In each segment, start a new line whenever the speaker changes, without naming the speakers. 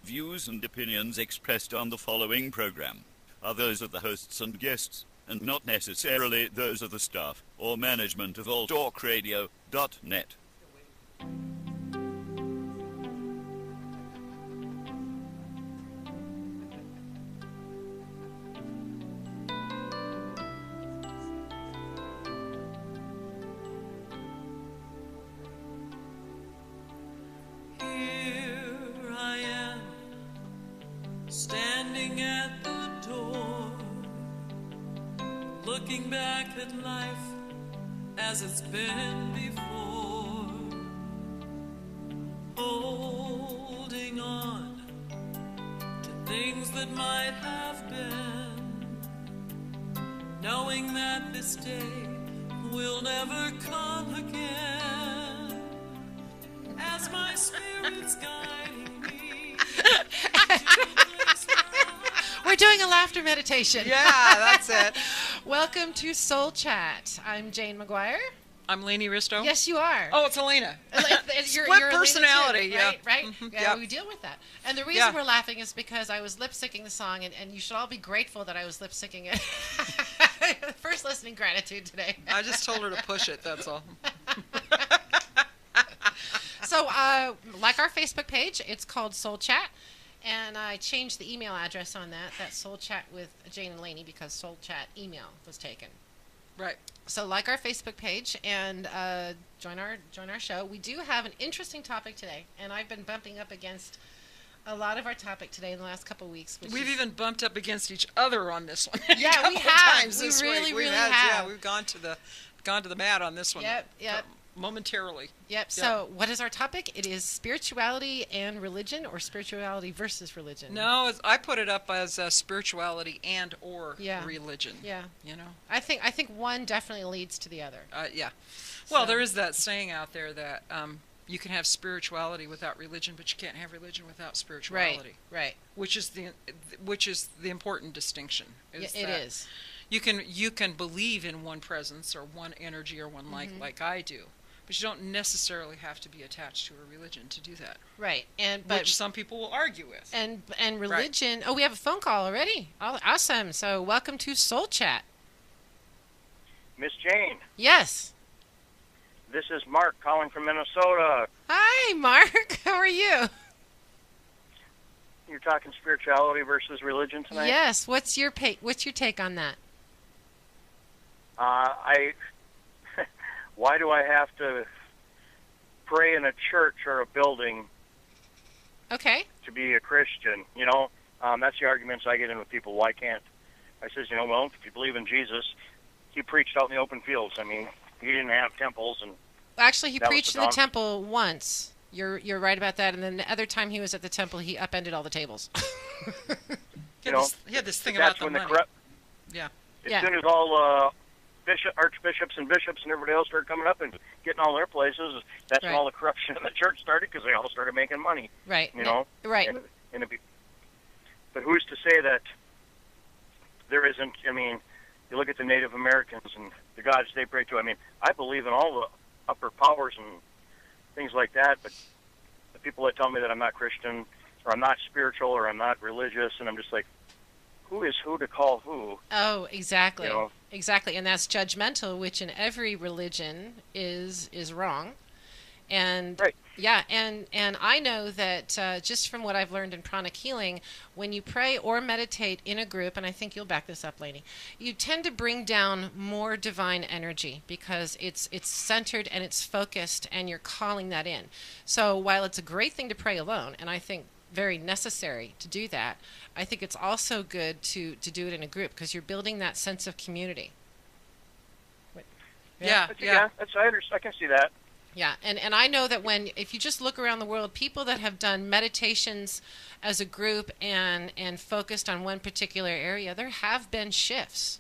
views and opinions expressed on the following program are those of the hosts and guests, and not necessarily those of the staff or management of alltalkradio.net.
Standing at the door, looking back at life as it's been before, holding on to things that might have been, knowing that this day will never come again, as my spirit's guiding me.
We're doing a laughter meditation.
Yeah, that's it.
Welcome to Soul Chat. I'm Jane McGuire.
I'm Lainey Risto.
Yes, you are.
Oh, it's Elena.
You're
personality,
Elena too,
yeah.
Right?
Mm-hmm.
Yeah,
Yep.
we deal with that. And the reason we're laughing is because I was lip-syncing the song, and you should all be grateful that I was lip-syncing it. First listening gratitude today.
I just told her to push it, that's all.
So, like our Facebook page, it's called Soul Chat. And I changed the email address on that. That's Soul Chat with Jane and Lainey because Soul Chat email was taken.
Right.
So like our Facebook page and join our show. We do have an interesting topic today, and I've been bumping up against a lot of our topic today in the last couple of weeks.
We've even bumped up against each other on this one.
Yeah, we have. We really have.
Yeah, we've gone to the mat on this one.
Yep.
Momentarily.
Yep. So what is our topic? It is spirituality and religion, or spirituality versus religion.
No, I put it up as spirituality and or religion.
Yeah.
You know.
I think one definitely leads to the other.
Yeah. Well, there is that saying out there that you can have spirituality without religion, but you can't have religion without spirituality.
Right.
Which is the important distinction.
It is.
You can believe in one presence or one energy or one like I do. But you don't necessarily have to be attached to a religion to do that.
Right.
Which some people will argue with.
And religion. Right. Oh, we have a phone call already. Oh, awesome. So welcome to Soul Chat.
Miss Jane.
Yes.
This is Mark calling from Minnesota.
Hi, Mark. How are you?
You're talking spirituality versus religion tonight?
Yes. What's your take on that?
Why do I have to pray in a church or a building
to
be a Christian? You know, that's the arguments I get in with people. Why can't? I says, well, if you believe in Jesus, he preached out in the open fields. I mean, he didn't have temples. And
actually, he preached in the temple once. You're right about that. And then the other time he was at the temple, he upended all the tables.
He had this thing about the money.
As soon as all archbishops and bishops and everybody else started coming up and getting all their places, that's when all the corruption in the church started, because they all started making money.
Right.
You know?
Right.
But who's to say that there isn't, I mean, you look at the Native Americans and the gods they pray to. I mean, I believe in all the upper powers and things like that, but the people that tell me that I'm not Christian or I'm not spiritual or I'm not religious, and I'm just like, who is who to call who?
Oh, exactly.
You know?
Exactly. And that's judgmental, which in every religion is wrong. And and I know that just from what I've learned in pranic healing, when you pray or meditate in a group, and I think you'll back this up, Lainey, you tend to bring down more divine energy because it's centered and it's focused, and you're calling that in. So while it's a great thing to pray alone, and I think very necessary to do that, I think it's also good to do it in a group, because you're building that sense of community.
I can see that.
Yeah, and I know that if you just look around the world, people that have done meditations as a group and focused on one particular area, there have been shifts.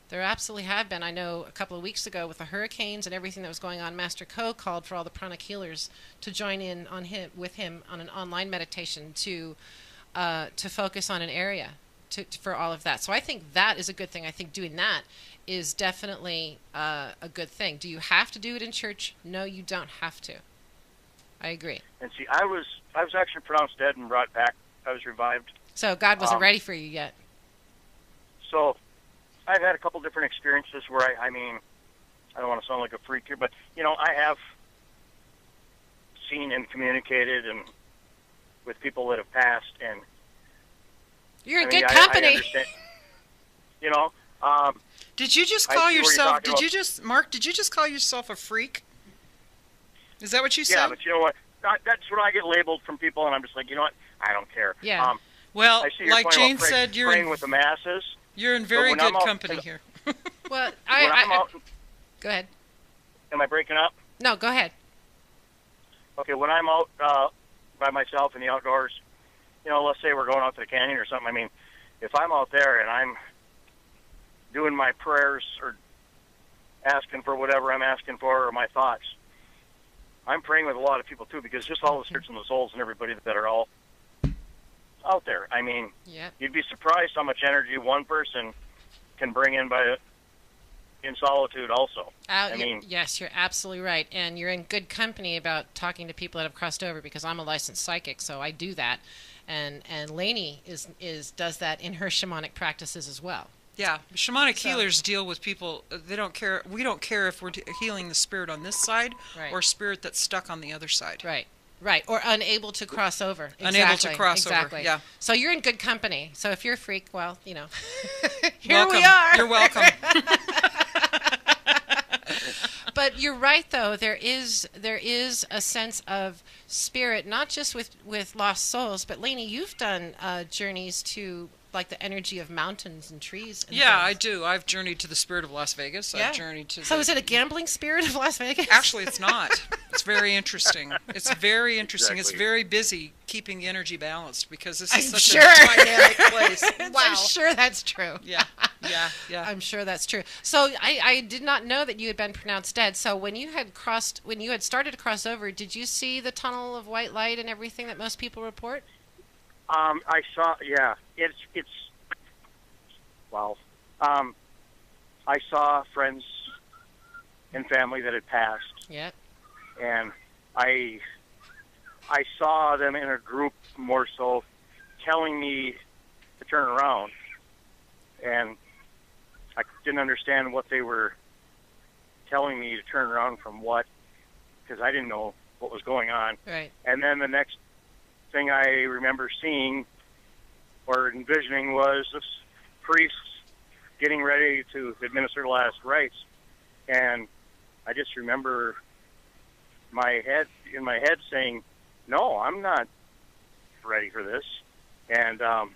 There absolutely have been. I know a couple of weeks ago with the hurricanes and everything that was going on, Master Co called for all the pranic healers to join in with him on an online meditation to focus on an area for all of that. So I think that is a good thing. I think doing that is definitely a good thing. Do you have to do it in church? No, you don't have to. I agree.
And see, I was actually pronounced dead and brought back I was revived.
So God wasn't ready for you yet.
So I've had a couple different experiences where I mean, I don't want to sound like a freak here, but I have seen and communicated and with people that have passed, and
you're in good company.
I understand.
Did you just call yourself? Mark? Did you just call yourself a freak? Is that what you said?
Yeah, but you know what? That's what I get labeled from people, and I'm just like, you know what? I don't care.
Yeah.
Well,
I see your
like
point
Jane
about
said,
praying with the masses.
You're in very good company here.
Well, go ahead.
Am I breaking up?
No, go ahead.
Okay, when I'm out by myself in the outdoors, let's say we're going out to the canyon or something. I mean, if I'm out there and I'm doing my prayers or asking for whatever I'm asking for or my thoughts, I'm praying with a lot of people too, because just all the spirits and the souls and everybody that are all out there. I mean, You'd be surprised how much energy one person can bring in in solitude also.
Yes, you're absolutely right. And you're in good company about talking to people that have crossed over, because I'm a licensed psychic, so I do that. And Lainey does that in her shamanic practices as well.
Yeah, shamanic healers deal with people. They don't care. We don't care if we're healing the spirit on this side or spirit that's stuck on the other side.
Right, or unable to cross over.
Unable to cross over, yeah.
So you're in good company. So if you're a freak, well, here
welcome.
we are.
You're welcome.
But you're right, though. There is a sense of spirit, not just with lost souls, but Lainey, you've done journeys to like the energy of mountains and trees. And things.
I do. I've journeyed to the spirit of Las Vegas. I've journeyed to.
So is it a gambling spirit of Las Vegas?
Actually, it's not. It's very interesting. It's very interesting.
Exactly.
It's very busy keeping the energy balanced, because this is such
sure.
a dynamic place. Wow.
I'm sure that's true.
Yeah.
I'm sure that's true. So I did not know that you had been pronounced dead. So when you had started to cross over, did you see the tunnel of white light and everything that most people report?
I saw. Yeah, it's. Wow. I saw friends and family that had passed.
Yeah.
And I saw them in a group more so, telling me to turn around, and I didn't understand what they were telling me to turn around from what, because I didn't know what was going on.
Right.
And then the next thing I remember seeing or envisioning was this priest getting ready to administer the last rites, and I just remember in my head saying, "No, I'm not ready for this." And I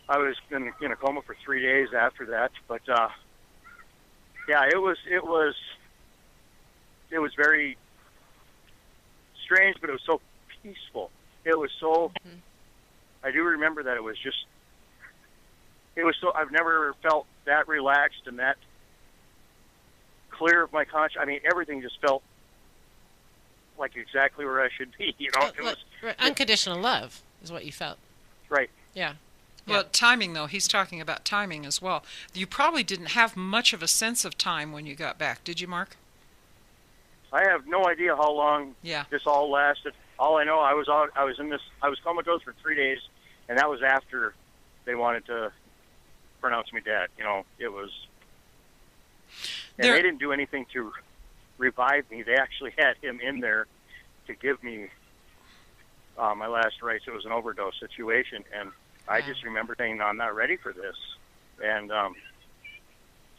was in a coma for 3 days after that. But it was very strange, but it was so peaceful. It was so. Mm-hmm. I do remember that it was so. I've never felt that relaxed and that clear of my conscience. I mean, everything just felt like exactly where I should be. It was
unconditional love is what you felt.
Right.
Yeah.
Well, timing, though, he's talking about timing as well. You probably didn't have much of a sense of time when you got back, did you, Mark?
I have no idea how long this all lasted. All I know, I was comatose for 3 days, and that was after they wanted to pronounce me dead. It was. And they didn't do anything to revive me. They actually had him in there to give me my last rites. It was an overdose situation, and I just remember saying, "No, I'm not ready for this." And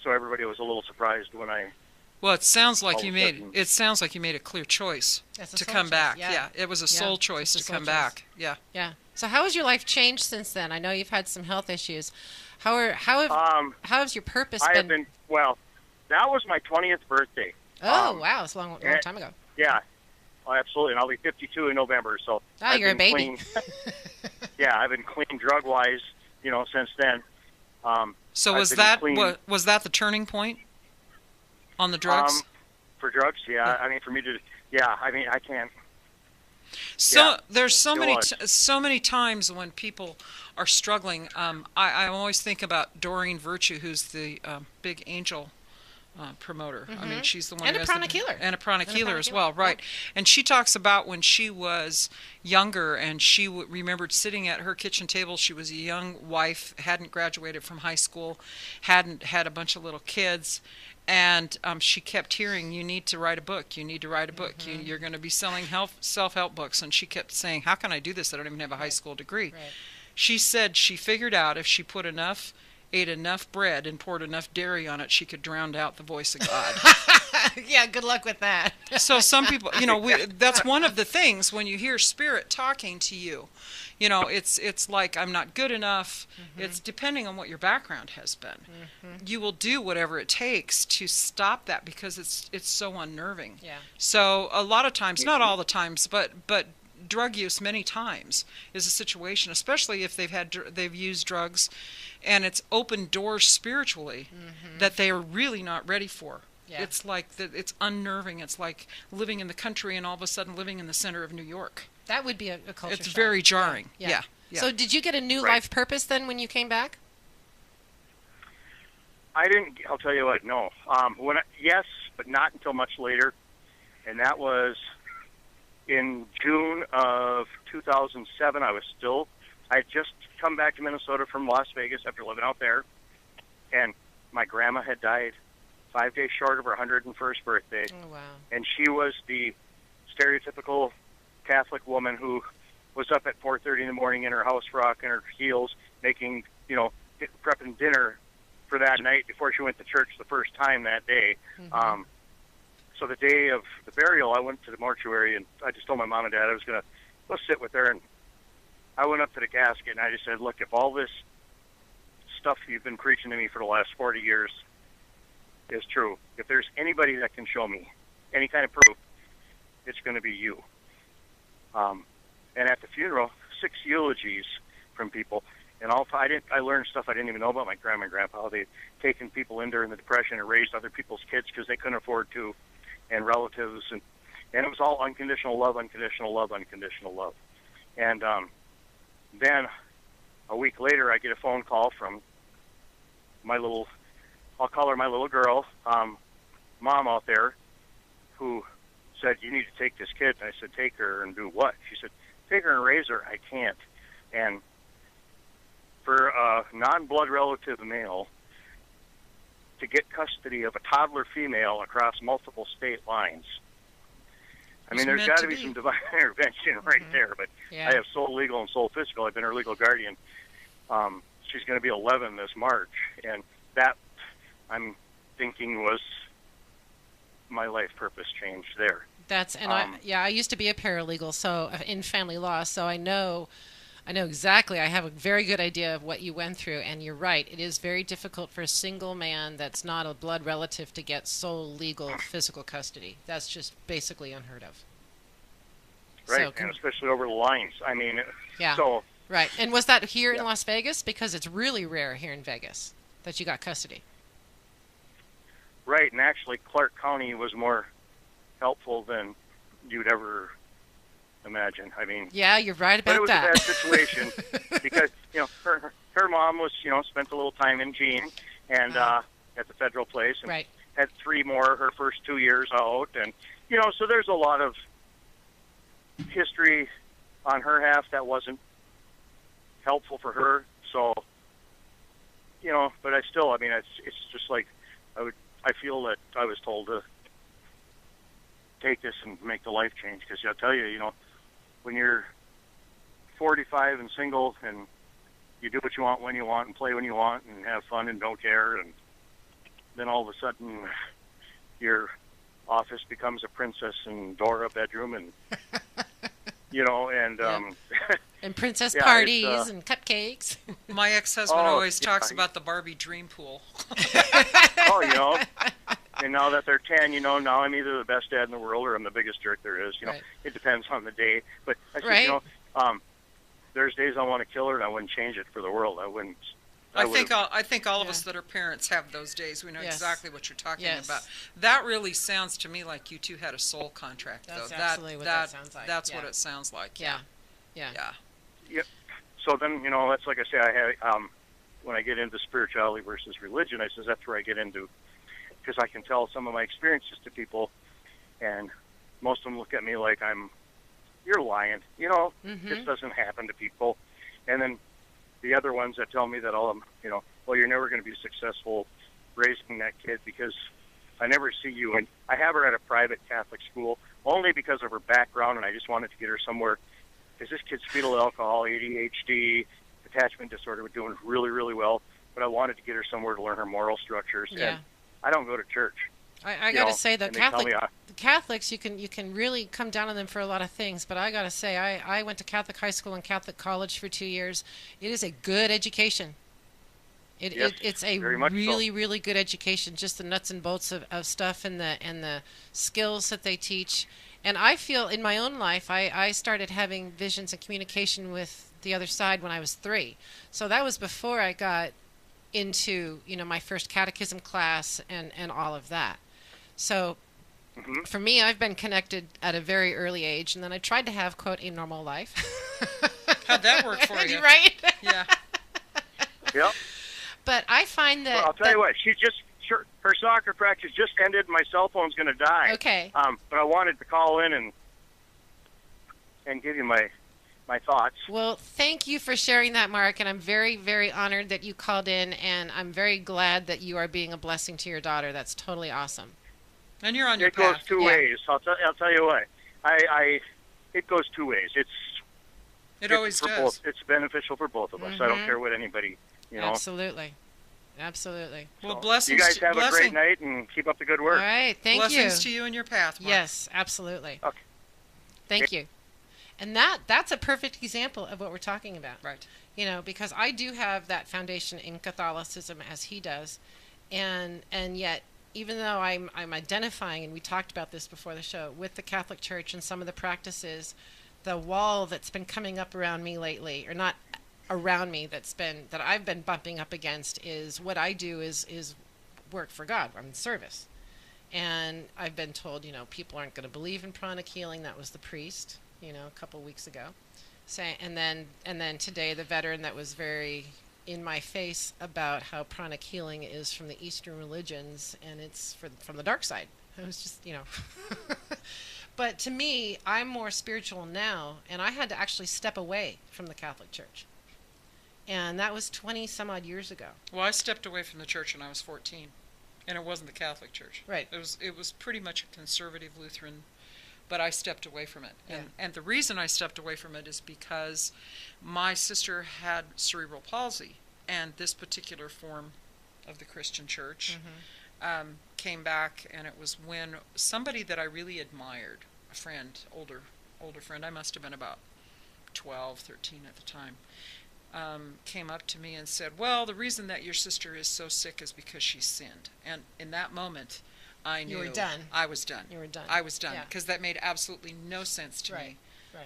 so everybody was a little surprised when I.
Well, it sounds like you made a clear choice to come back. Yeah, it was a soul choice to come back. Yeah.
Yeah. So how has your life changed since then? I know you've had some health issues. How has your purpose been?
I have been that was my 20th birthday.
Oh, wow, it's a long time ago.
Yeah. Oh, absolutely, and I'll be 52 in November. So.
You're a baby.
I've been clean drug-wise, since then.
So was that the turning point on the drugs?
For drugs, yeah. I mean, for me to, I mean, I can't.
So there's so many times when people are struggling. I always think about Doreen Virtue, who's the big angel promoter. I mean, she's the one
And
who
a
has
pranic healer.
And a pranic healer as well,
Yeah.
right. And she talks about when she was younger, and she remembered sitting at her kitchen table. She was a young wife, hadn't graduated from high school, hadn't had a bunch of little kids, and she kept hearing, you need to write a book, you need to write a book, you're going to be selling self-help books. And she kept saying, how can I do this? I don't even have a high school degree.
Right.
She said she figured out if she ate enough bread and poured enough dairy on it, she could drown out the voice of God.
Yeah, good luck with that.
So some people, that's one of the things when you hear spirit talking to you. It's like, I'm not good enough. It's depending on what your background has been. You will do whatever it takes to stop that because it's so unnerving.
Yeah.
So a lot of times, not all the times, but drug use many times is a situation, especially if they've used drugs, and it's opened doors spiritually that they are really not ready for.
Yeah.
It's like it's unnerving. It's like living in the country and all of a sudden living in the center of New York.
That would be a culture
It's
shock.
very jarring.
Yeah.
Yeah.
So did you get a new
Right.
life purpose then when you came back?
I didn't. I'll tell you what. No. Yes, but not until much later, and that was in June of 2007. I had just come back to Minnesota from Las Vegas after living out there, and my grandma had died 5 days short of her 101st birthday.
Oh, wow.
And she was the stereotypical Catholic woman who was up at 4:30 in the morning in her house frock and her heels, making, prepping dinner for that night before she went to church the first time that day. So the day of the burial, I went to the mortuary, and I just told my mom and dad I was going to go sit with her. And I went up to the casket, and I just said, look, if all this stuff you've been preaching to me for the last 40 years is true, if there's anybody that can show me any kind of proof, it's going to be you. And at the funeral, 6 eulogies from people, and I learned stuff I didn't even know about my grandma and grandpa. How they'd taken people in during the Depression and raised other people's kids because they couldn't afford to, and relatives, and it was all unconditional love, unconditional love, unconditional love. And then a week later, I get a phone call from I'll call her my little girl, mom out there, who said, you need to take this kid. And I said, take her and do what? She said, take her and raise her. I can't. And for a non-blood relative male to get custody of a toddler female across multiple state lines, I mean, there's got to be some divine intervention right there. But
Yeah.
I have sole legal and sole physical. I've been her legal guardian. She's going to be 11 this March. And that, I'm thinking, was my life purpose change there.
I used to be a paralegal, so in family law, so I know exactly. I have a very good idea of what you went through, and you're right. It is very difficult for a single man that's not a blood relative to get sole legal physical custody. That's just basically unheard of.
Right,
So,
and especially over the lines. I mean,
Yeah.
so
right. And was that here in
Yeah.
Las Vegas? Because it's really rare here in Vegas that you got custody.
right, and actually Clark County was more helpful than you'd ever imagine. I mean,
Yeah, you're right
but
about
it was
that.
a bad situation because her mom was spent a little time in Jean and at the federal place and
Right.
had 3 more her first 2 years out, and so there's a lot of history on her half that wasn't helpful for her. So but I still, I mean, it's just like I feel that I was told to take this and make the life change, because I'll tell you, when you're 45 and single and you do what you want when you want and play when you want and have fun and don't care, and then all of a sudden your office becomes a Princess and Dora bedroom, and
And princess
Yeah,
parties
it's,
and cupcakes.
My ex-husband
Oh,
always
yeah.
talks about the Barbie dream pool.
And now that they're 10, now I'm either the best dad in the world or I'm the biggest jerk there is.
Right.
It depends on the day. But I said,
Right.
there's days I want to kill her and I wouldn't change it for the world.
I think all of us that are parents have those days. We know
Yes.
exactly what you're talking
Yes.
about. That really sounds to me like you two had a soul contract,
That's
though.
absolutely what that sounds like.
That's
Yeah.
what it sounds like.
Yeah.
Yeah.
So then, that's like I say, I have, when I get into spirituality versus religion, I says that's where I get into because I can tell some of my experiences to people, and most of them look at me like you're lying. This doesn't happen to people. And then the other ones that tell me that well, you're never going to be successful raising that kid because I never see you. And I have her at a private Catholic school only because of her background, and I just wanted to get her somewhere because this kid's fetal alcohol, ADHD, attachment disorder were doing really, really well. But I wanted to get her somewhere to learn her moral structures.
Yeah.
And I don't go to church.
I got to say, the
the
Catholics, you can really come down on them for a lot of things. But I got to say, I went to Catholic high school and Catholic college for 2 years. It is a good education. It's a really, really good education. Just the nuts and bolts of stuff and the skills that they teach. And I feel in my own life, I started having visions and communication with the other side when I was 3. So that was before I got into my first catechism class and all of that. So for me, I've been connected at a very early age, and then I tried to have, quote, a normal life.
How'd that work for you?
Right?
Yeah.
Yep.
But I find that...
Well, I'll tell you what, her soccer practice just ended. My cell phone's going to die.
Okay.
But I wanted to call in and give you my thoughts.
Well, thank you for sharing that, Mark, and I'm very, very honored that you called in, and I'm very glad that you are being a blessing to your daughter. That's totally awesome.
And you're on your
It
path.
goes two ways. I'll tell you what. It goes two ways.
It always does.
Both. It's beneficial for both of us. I don't care what anybody,
Absolutely.
Well,
So,
blessings.
you guys have a great night and keep up the good work.
All right, thank you.
Blessings to you and your path, Mark.
Yes, absolutely.
Okay.
Thank you. And that's a perfect example of what we're talking about.
Right.
Because I do have that foundation in Catholicism as he does, and yet even though I'm identifying, and we talked about this before the show, with the Catholic Church and some of the practices, the wall that's been coming up around me lately, or not around me, that I've been bumping up against, is what I do is work for God. I'm in service. And I've been told, people aren't going to believe in pranic healing. That was the priest, a couple weeks ago. And then today, the veteran that was very in my face about how pranic healing is from the Eastern religions and it's from the dark side. It was just, But to me, I'm more spiritual now, and I had to actually step away from the Catholic Church. And that was 20 some odd years ago.
Well, I stepped away from the church when I was 14, and it wasn't the Catholic Church.
Right.
It was pretty much a conservative Lutheran, but I stepped away from it.
Yeah.
And the reason I stepped away from it is because my sister had cerebral palsy, and this particular form of the Christian church came back, and it was when somebody that I really admired, a friend, older friend, I must have been about 12, 13 at the time, came up to me and said, well, the reason that your sister is so sick is because she sinned. And in that moment, I knew
You were done.
I was done.
You were done.
I was done,
Yeah.
because that made absolutely no sense to me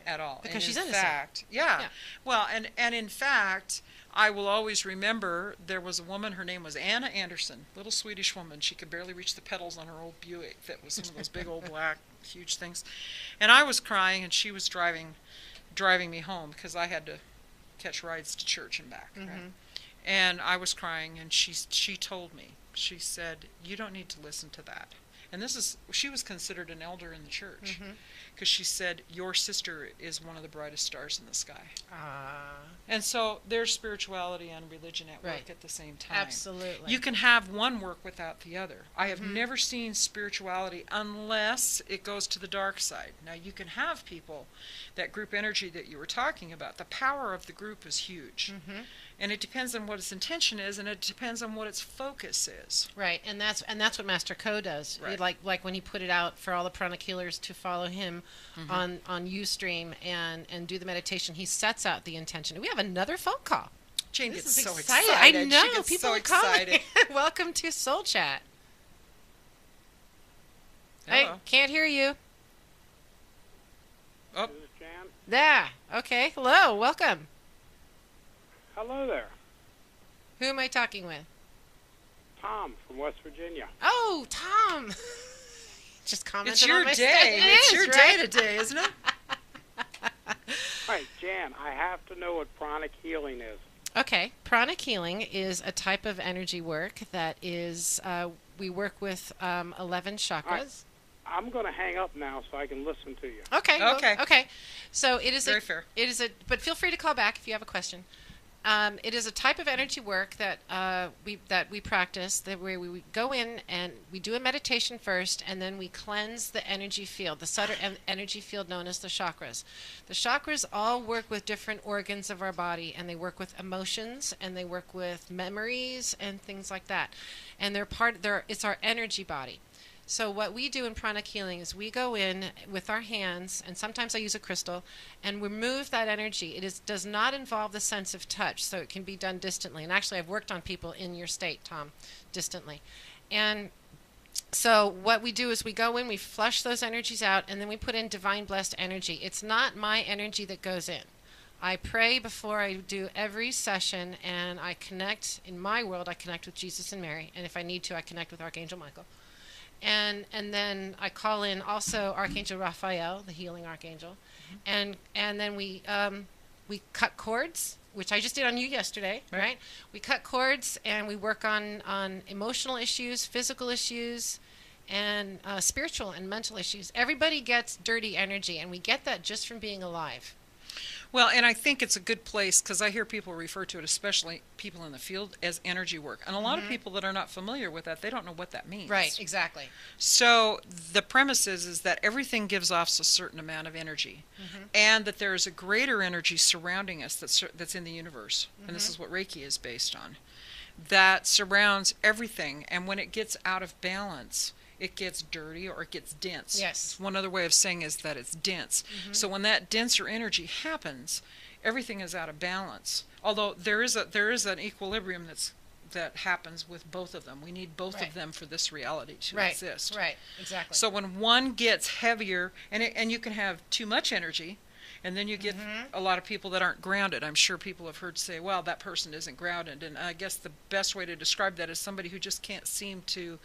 at all.
Because
and
she's
in
innocent.
fact, yeah. Well, and in fact, I will always remember there was a woman, her name was Anna Anderson, little Swedish woman. She could barely reach the pedals on her old Buick that was one of those big old black huge things. And I was crying, and she was driving me home because I had to catch rides to church and back. Right? And I was crying, and she told me, she said, you don't need to listen to that. And she was considered an elder in the church, because she said, your sister is one of the brightest stars in the sky. And so there's spirituality and religion at work at the same time.
Absolutely.
You can have one work without the other. I have never seen spirituality unless it goes to the dark side. Now, you can have people, that group energy that you were talking about, the power of the group is huge. And it depends on what its intention is, and it depends on what its focus is.
Right, and that's what Master Ko does.
Right.
Like when he put it out for all the pranic healers to follow him on Ustream and do the meditation, he sets out the intention. We have another phone call.
Jane
This
gets
is
so
exciting.
excited.
I know,
She gets
people
so
are calling.
excited.
Welcome to Soul Chat.
Hello.
I can't hear you.
Oh,
This is Jan.
There. Okay. Hello. Welcome.
Hello there.
Who am I talking with?
Tom from West Virginia.
Oh, Tom. Just commented
it's your
on my
day.
statement.
It's
It
your
is,
day
right?
today, isn't it?
Right, Jan, I have to know what pranic healing is.
Okay, pranic healing is a type of energy work that is, We work with 11 chakras.
I'm going to hang up now so I can listen to you.
Okay. well,
Okay.
Okay. So it is
Very fair.
It is but feel free to call back if you have a question. It is a type of energy work that we practice, that where we go in and we do a meditation first, and then we cleanse the energy field, the subtle energy field known as the chakras. The chakras all work with different organs of our body, and they work with emotions, and they work with memories and things like that. And it's our energy body. So what we do in pranic healing is we go in with our hands, and sometimes I use a crystal, and remove that energy. Does not involve the sense of touch, so it can be done distantly. And actually, I've worked on people in your state, Tom, distantly. And so what we do is we go in, we flush those energies out, and then we put in divine blessed energy. It's not my energy that goes in. I pray before I do every session, and I connect, in my world, I connect with Jesus and Mary, and if I need to, I connect with Archangel Michael. And then I call in also Archangel Raphael, the healing archangel, and then we cut cords, which I just did on you yesterday, right? We cut cords and we work on emotional issues, physical issues, and spiritual and mental issues. Everybody gets dirty energy, and we get that just from being alive.
Well, and I think it's a good place because I hear people refer to it, especially people in the field, as energy work. And a lot of people that are not familiar with that, they don't know what that means.
Right, exactly.
So the premise is that everything gives off a certain amount of energy, and that there is a greater energy surrounding us that's in the universe. And this is what Reiki is based on. That surrounds everything, and when it gets out of balance, it gets dirty or it gets dense.
Yes.
One other way of saying is that it's dense. So when that denser energy happens, everything is out of balance. Although there is an equilibrium that happens with both of them. We need both of them for this reality to exist.
Right, exactly.
So when one gets heavier, and you can have too much energy, and then you get a lot of people that aren't grounded. I'm sure people have heard say, well, that person isn't grounded. And I guess the best way to describe that is somebody who just can't seem to,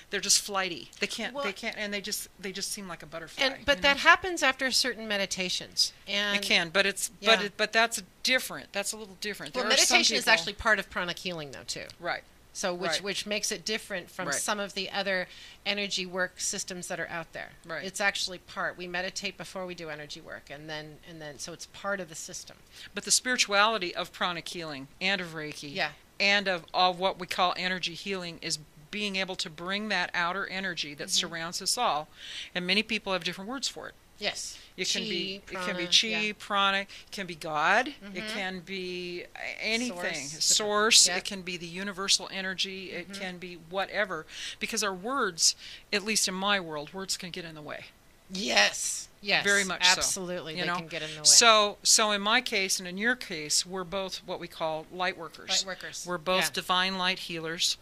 they're just flighty. They can't, and they just seem like a butterfly.
But that happens after certain meditations. And
it can, but but that's different. That's a little different.
Well,
There are some
meditation is
people-
actually part of pranic healing, though, too.
Right.
So
Right.
which makes it different from
Right.
some of the other energy work systems that are out there.
Right.
It's actually part. We meditate before we do energy work, and then so it's part of the system.
But the spirituality of pranic healing and of Reiki
Yeah.
and of what we call energy healing is being able to bring that outer energy that surrounds us all. And many people have different words for it.
Yes.
It can be
prana,
chi,
yeah.
prana, it can be God, it can be anything, source,
Yep.
it can be the universal energy, it can be whatever. Because our words, at least in my world, words can get in the way.
Yes. Yes.
Very much so.
Absolutely.
You
They
know?
can get in the way.
So in my case and in your case, we're both what we call light workers.
Light workers.
We're both
Yeah.
divine light healers.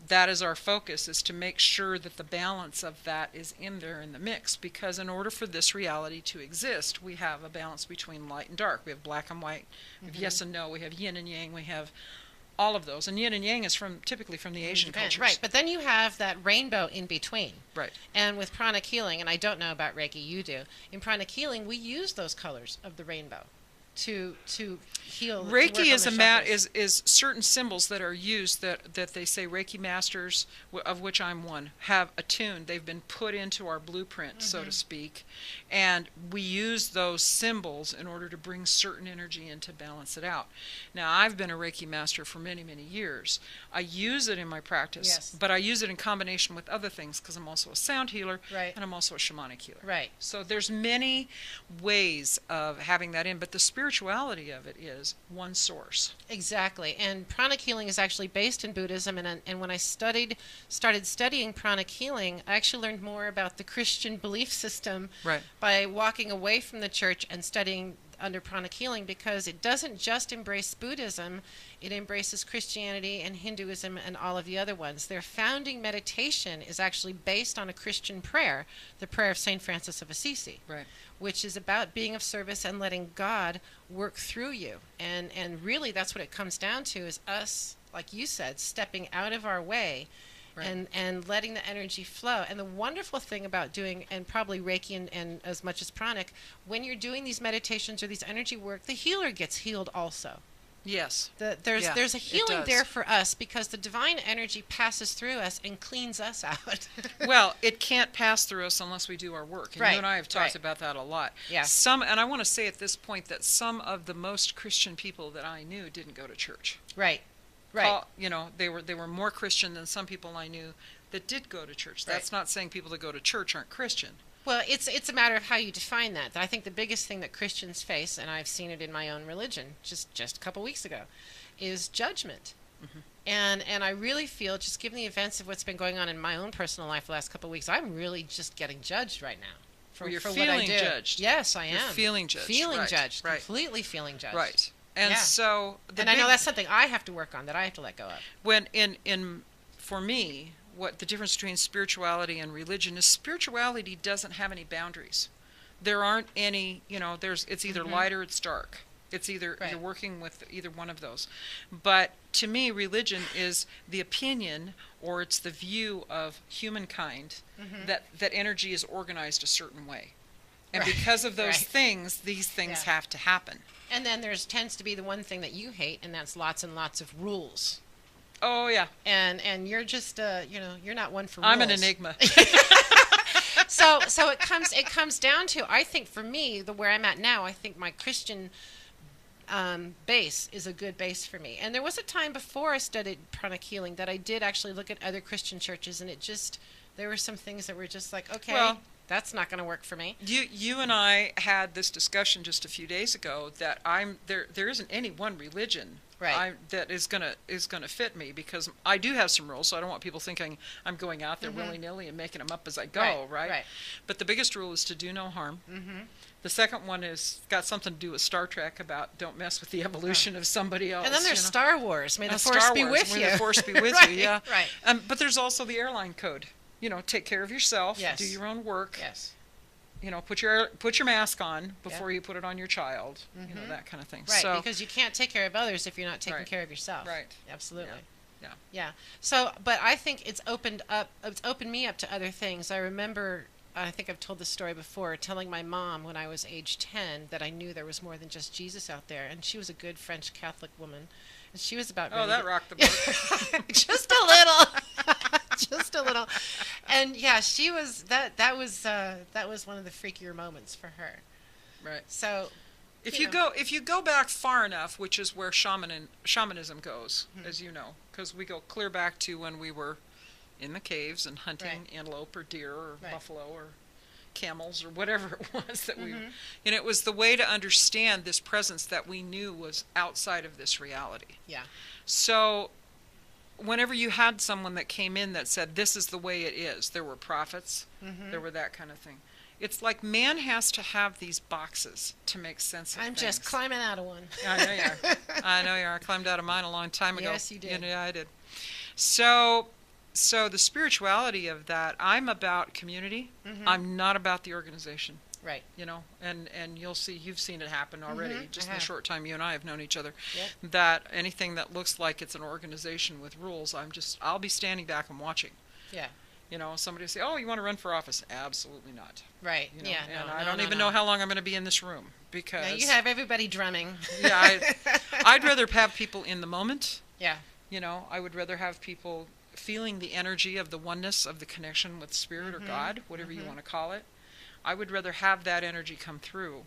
That is our focus, is to make sure that the balance of that is in there in the mix. Because in order for this reality to exist, we have a balance between light and dark. We have black and white, we have yes and no, we have yin and yang, we have all of those. And yin and yang is typically from the Asian
Japan,
cultures.
right? But then you have that rainbow in between.
Right.
And with pranic healing, and I don't know about Reiki, you do. In pranic healing, we use those colors of the rainbow to heal.
Reiki is certain symbols that are used that they say Reiki masters, of which I'm one, have attuned. They've been put into our blueprint, so to speak, and we use those symbols in order to bring certain energy in to balance it out. Now, I've been a Reiki master for many, many years. I use it in my practice,
Yes.
but I use it in combination with other things because I'm also a sound healer,
Right.
and I'm also a shamanic healer.
Right.
So there's many ways of having that in, but the spirituality of it is one source.
Exactly. And pranic healing is actually based in Buddhism. And when I started studying pranic healing, I actually learned more about the Christian belief system
Right.
by walking away from the church and studying under pranic healing, because it doesn't just embrace Buddhism, it embraces Christianity and Hinduism and all of the other ones. Their founding meditation is actually based on a Christian prayer, the prayer of St. Francis of Assisi.
Right.
Which is about being of service and letting God work through you. And really that's what it comes down to, is us, like you said, stepping out of our way.
Right.
And letting the energy flow. And the wonderful thing about doing, and probably Reiki and as much as pranic, when you're doing these meditations or these energy work, the healer gets healed also.
Yes.
There's a
it
healing
does.
there for us because the divine energy passes through us and cleans us out.
Well, it can't pass through us unless we do our work. And
Right,
you and I have talked
right.
about that a lot.
Yeah.
And I want to say at this point that some of the most Christian people that I knew didn't go to church.
Right. Right.
They were more Christian than some people I knew that did go to church. That's not saying people that go to church aren't Christian.
Well, it's a matter of how you define that. I think the biggest thing that Christians face, and I've seen it in my own religion just a couple weeks ago, is judgment.
Mm-hmm.
And I really feel, just given the events of what's been going on in my own personal life the last couple of weeks, I'm really just getting judged right now for,
Well, you're
for
feeling
what I do.
judged.
Yes, I
You're
am.
feeling judged.
Feeling
Right,
judged.
right.
Completely feeling judged.
Right. And
Yeah.
so
And I know that's something I have to work on, that I have to let go of.
when for me, what the difference between spirituality and religion is, spirituality doesn't have any boundaries. There aren't any, it's either light or it's dark. It's either
Right.
you're working with either one of those. But to me, religion is the opinion, or it's the view of humankind that energy is organized a certain way. And
Right.
because of those
Right.
things, these things
Yeah.
have to happen.
And then tends to be the one thing that you hate, and that's lots and lots of rules.
Oh, yeah.
And you're just you're not one for rules.
I'm an enigma.
So it comes down to, I think for me, where I'm at now, I think my Christian base is a good base for me. And there was a time before I studied pranic healing that I did actually look at other Christian churches, and there were some things that were just like, okay,
Well,
that's not going to work for me.
You and I had this discussion just a few days ago that there isn't any one religion
Right.
that is gonna fit me, because I do have some rules, so I don't want people thinking I'm going out there willy-nilly and making them up as I go, right?
Right.
But the biggest rule is to do no harm.
Mm-hmm.
The second one is got something to do with Star Trek, about don't mess with the evolution of somebody else.
And then there's Star Wars. May the
Star
force be
Wars,
with
may
you.
the force be with
Right,
you, yeah.
Right.
But there's also the airline code. Take care of yourself,
Yes.
do your own work.
Yes.
Put your mask on before you put it on your child.
Mhm.
That kind of thing.
Right,
So,
because you can't take care of others if you're not taking
Right.
care of yourself.
Right.
Absolutely.
Yeah.
Yeah. So, but I think it's opened me up to other things. I remember, I think I've told this story before, telling my mom when I was age 10 that I knew there was more than just Jesus out there, and she was a good French Catholic woman, and she was about ready
that
to-
rocked the boat.
just a little. Just a little. And yeah, she was that was one of the freakier moments for her.
Right.
So
If
you
you go back far enough, which is where shamanism goes, as you know, because we go clear back to when we were in the caves and hunting antelope or deer or
Right.
buffalo or camels or whatever it was that we were. And it was the way to understand this presence that we knew was outside of this reality.
yeah.
So whenever you had someone that came in that said, this is the way it is, there were prophets, there were that kind of thing. It's like man has to have these boxes to make sense of
I'm
things.
just climbing out of one.
I know you are. I know you are. I climbed out of mine a long time ago.
Yes, you did.
Yeah, I did. So the spirituality of that, I'm about community. I'm not about the organization.
Right.
And you'll see, you've seen it happen already, just
I
in the
have.
short time you and I have known each other,
Yep.
that anything that looks like it's an organization with rules, I'll be standing back and watching.
Yeah.
Somebody will say, oh, you want to run for office? Absolutely not.
Right.
Yeah,
No,
I
no,
don't
no,
even
no.
know how long I'm going to be in this room, because
Yeah, you have everybody drumming.
yeah, I'd rather have people in the moment.
Yeah.
I would rather have people feeling the energy of the oneness of the connection with Spirit or God, whatever you want to call it. I would rather have that energy come through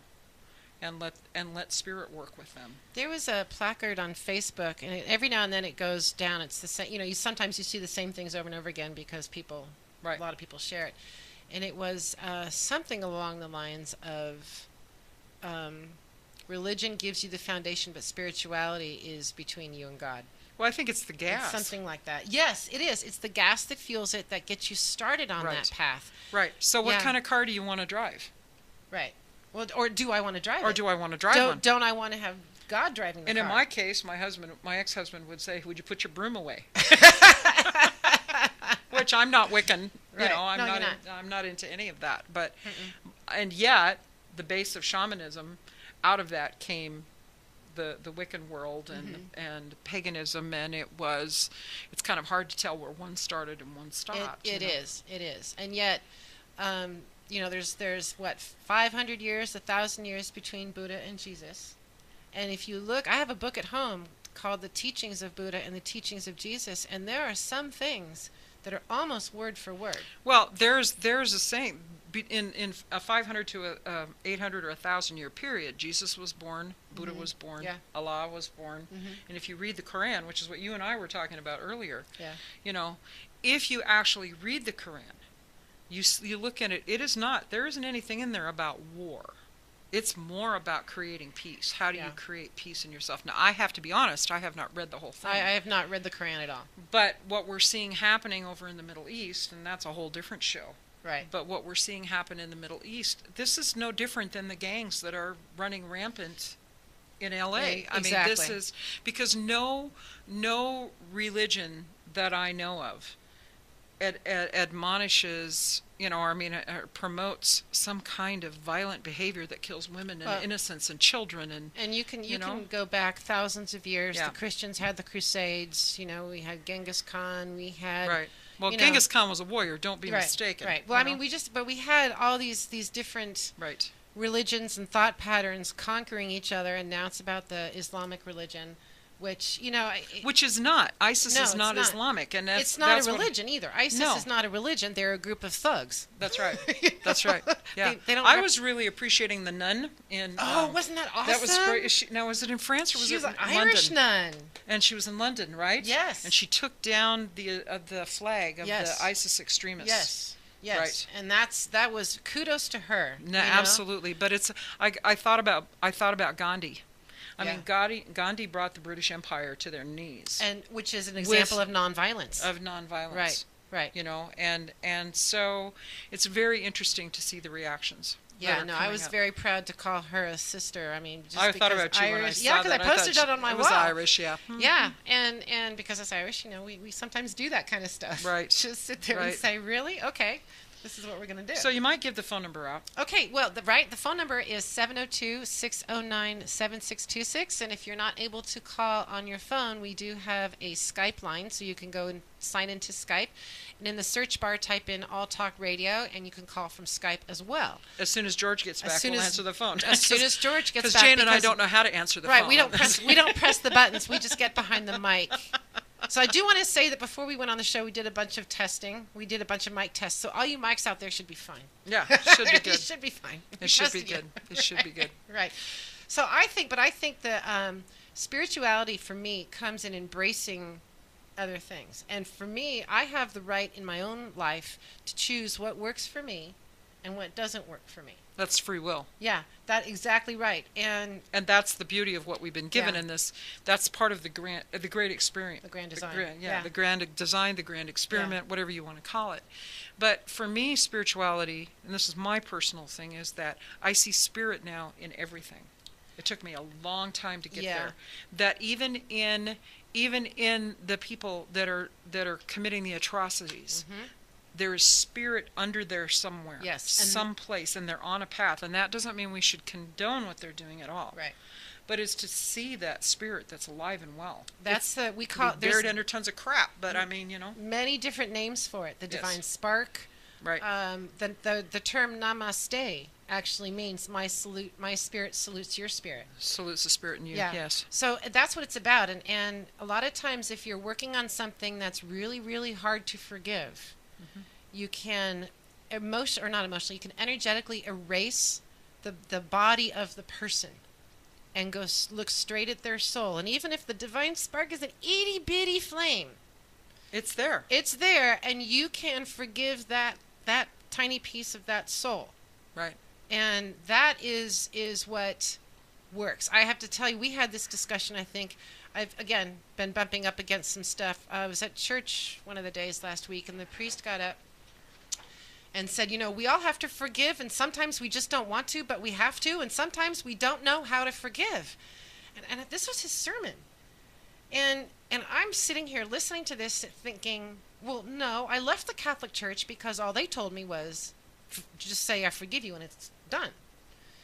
and let Spirit work with them.
There was a placard on Facebook, and every now and then it goes down. It's the same. Sometimes you see the same things over and over again because a lot of people share it. And it was something along the lines of religion gives you the foundation, but spirituality is between you and God.
Well, I think it's the gas.
It's something like that. Yes, it is. It's the gas that fuels it that gets you started on
Right.
that path.
Right. So what
Yeah.
kind of car do you want to drive?
Right. Well, or do I want to drive
Or
it?
do I want to drive one?
Don't I want to have God driving the
And
car?
in my case, my ex-husband would say, would you put your broom away? Which I'm not Wiccan.
Right.
I'm
No,
not,
you're not.
I'm not into any of that. But and yet the base of shamanism, out of that came the Wiccan world and paganism, and it's kind of hard to tell where one started and one stopped.
It is. And yet, there's what, 500 years, 1,000 years between Buddha and Jesus, And if you look, I have a book at home called The Teachings of Buddha and the Teachings of Jesus, and there are some things that are almost word for word.
Well, there's a saying in a 500 to a 800 or 1,000 year period. Jesus was born, Buddha was born,
Yeah.
Allah was born, and if you read the Quran, which is what you and I were talking about earlier,
Yeah.
you know, if you actually read the Quran, you look at it. There isn't anything in there about war. It's more about creating peace. How do
Yeah.
you create peace in yourself? Now, I have to be honest, I have not read the whole thing.
I have not read the Quran at all.
But what we're seeing happening over in the Middle East, and that's a whole different show,
Right.
but what we're seeing happen in the Middle East, this is no different than the gangs that are running rampant in LA. I mean, this
Exactly.
is because no religion that I know of admonishes, promotes some kind of violent behavior that kills women and
Well,
innocents and children and
you can
know?
go back thousands of years.
Yeah.
The Christians had the Crusades. We had Genghis Khan. We had
right. Well,
you know-
Genghis Khan was a warrior. Don't be
right,
mistaken.
Right. Well,
you know?
we had all these different
right.
religions and thought patterns conquering each other, and now it's about the Islamic religion, which
Which is not. ISIS
No,
is
it's
not
not.
Islamic, and that's
it's not
that's
a
what-
religion either. ISIS
No.
is not a religion. They're a group of thugs.
That's right.
You
That's
know?
right. Yeah.
They don't
I
rep-
was really appreciating the nun in.
Oh, wasn't that awesome?
That was great. Now, was it in France or was
She
it
was
in
an Irish
London?
nun.
And she was in London, right?
Yes.
And she took down the flag of
Yes.
the ISIS extremists.
Yes. Yes.
Right.
And that was kudos to her.
No,
you know?
absolutely. But it's I thought about Gandhi. I
Yeah.
mean, Gandhi brought the British Empire to their knees
And which is an example of nonviolence.
of nonviolence.
Right. Right.
And so it's very interesting to see the reactions. that
Yeah,
are
no, I
coming
was
up.
very proud to call her a sister. I mean, just
I
because
thought about you when I
Irish,
saw
yeah, because
that.
I
thought
posted
she-
that on my
it
wall.
was Irish, yeah.
Yeah, and because it's Irish, we sometimes do that kind of stuff.
Right.
Just sit there and
Right.
say, really? Okay, this is what we're going to do.
So you might give the phone number out.
Okay, well, the phone number is 702-609-7626, and if you're not able to call on your phone, we do have a Skype line, so you can go and sign into Skype, and in the search bar, type in All Talk Radio, and you can call from Skype as well.
As soon as George gets
As
back,
soon
we'll
as-
answer the phone.
As soon as George gets
Because
back,
Jane and I
because-
don't know how to answer the
Right,
phone.
we don't press the buttons. We just get behind the mic. So I do want to say that before we went on the show, we did a bunch of testing. We did a bunch of mic tests. So all you mics out there should be fine.
Yeah, should be
You
good.
should be fine.
It should
Trust
be
you.
good. It should be good.
Right. So I think that spirituality for me comes in embracing other things. And for me, I have the right in my own life to choose what works for me and what doesn't work for me.
That's free will.
Yeah, that's exactly right. And
And that's the beauty of what we've been given
Yeah.
in this. That's part of the great experience.
The grand design.
The grand design, the grand experiment, whatever you want to call it. But for me, spirituality, and this is my personal thing, is that I see spirit now in everything. It took me a long time to get
Yeah.
there. That even in the people that are committing the atrocities, there is spirit under there somewhere.
Yes, and-
someplace, and they're on a path. And that doesn't mean we should condone what they're doing at all.
Right.
But it's to see that spirit that's alive and well.
That's we
It's
call
buried
there's
under tons of crap, but I mean,
many different names for it. The
Yes.
divine spark.
right.
The term namaste actually means my spirit salutes your spirit.
Salutes the spirit in you.
Yeah.
Yes.
So that's what it's about. And a lot of times if you're working on something that's really, really hard to forgive, you can you can energetically erase the body of the person and go look straight at their soul. And even if the divine spark is an itty bitty flame,
It's there.
it's there, and you can forgive that tiny piece of that soul.
Right.
And that is what works. I have to tell you, we had this discussion, I think. I've, again, been bumping up against some stuff. I was at church one of the days last week, and the priest got up and said, we all have to forgive, and sometimes we just don't want to, but we have to, and sometimes we don't know how to forgive. And this was his sermon. And I'm sitting here listening to this thinking, well, no, I left the Catholic Church because all they told me was, just say I forgive you and it's done.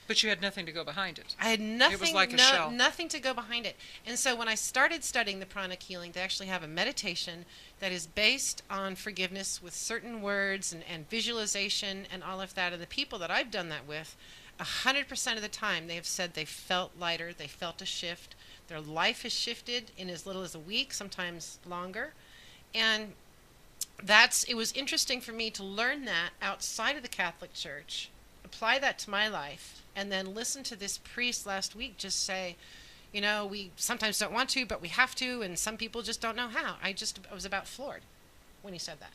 But you had nothing to go behind it.
I had nothing,
It was like a shell.
nothing to go behind it. And so when I started studying the pranic healing, they actually have a meditation that is based on forgiveness with certain words and visualization and all of that. And the people that I've done that with 100% of the time they have said they felt lighter, they felt a shift. Their life has shifted in as little as a week, sometimes longer. And it was interesting for me to learn that outside of the Catholic Church, apply that to my life, and then listen to this priest last week just say, we sometimes don't want to, but we have to, and some people just don't know how. I was about floored when he said that.